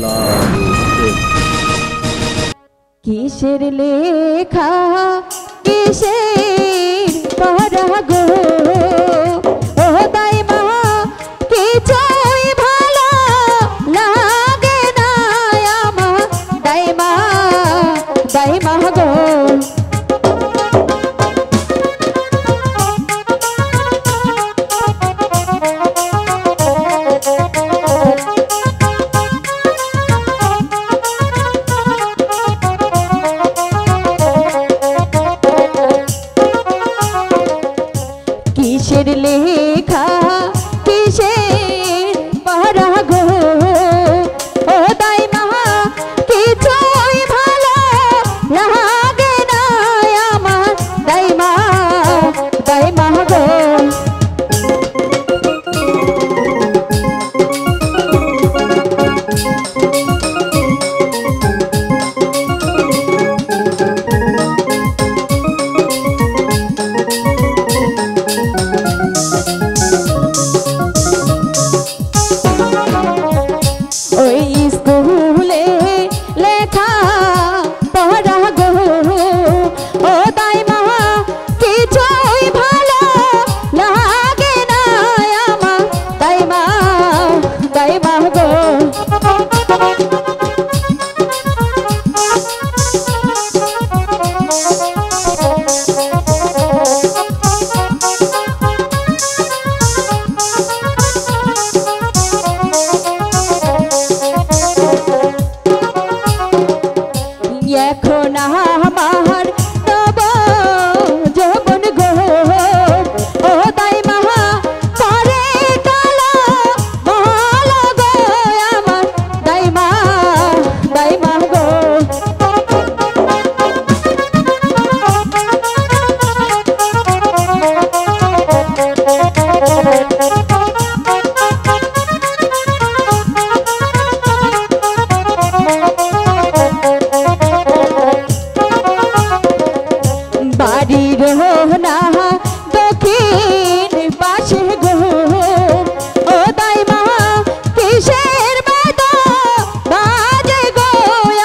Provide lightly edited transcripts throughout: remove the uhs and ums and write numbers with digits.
বাংলাদেশ। কিসের লেখা কিসের পড়া গো, ও তাই মা কিছুই ভালো লাগে না আমার, তাই মা গো। কিসের লেখা কিসের পড়া গো, ও তাই মা কিছুই ভালো লাগে না আমার, তাই মা গো। ওই স্কুলে লেখা পড়া গো, ও তাই মা কিছুই ভালো লাগে না আমার, তাই মা গো। এখন আমার তব যৌবন গো, ও তাই মা করে কালো ভালো গো আমার, তাই মা গো। বাড়ির না দক্ষিণ পাশে গো, ও তাই মা কিসের বাদা বাজে গো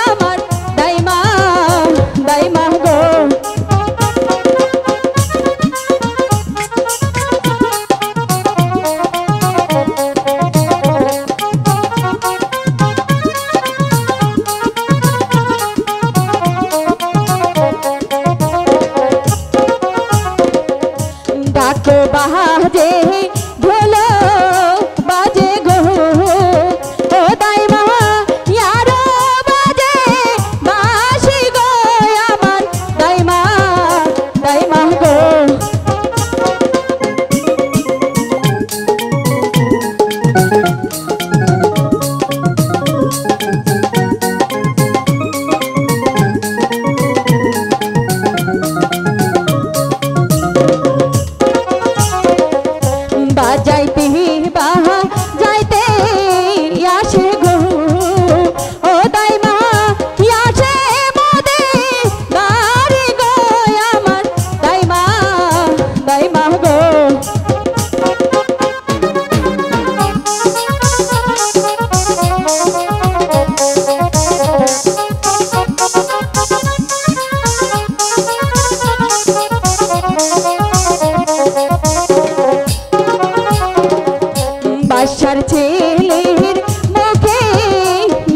আমার, তাই মা গো। ডাকো বাজে ঢোলো বাজে গো, ও তাই মা ইয়ারো বাজে বাঁশি গো আমার, তাই মা গো। বাজাইতে যাইতে আসে গো, ও তাই মা আসে মোদে বাড়ি গো আমার, তাই মা গো। বাসার ছেলের মুখে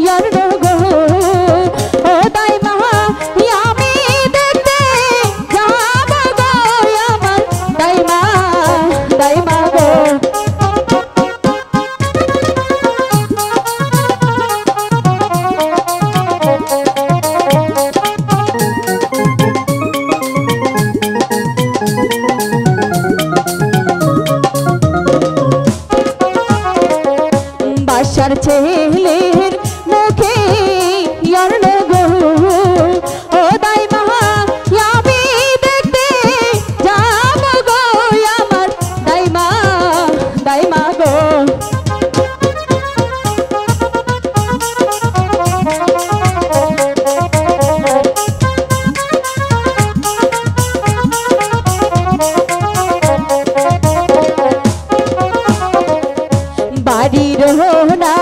ইয়ার্ন গো, ও তাই মা আমি দেখতে যাব গো আমার, তাই মা গো। বাসার ছেলের মুখে ইয়ার্ন গো, ও তাই মা আমি দেখতে যাব গো আমার, তাই মা গো। বাড়ির না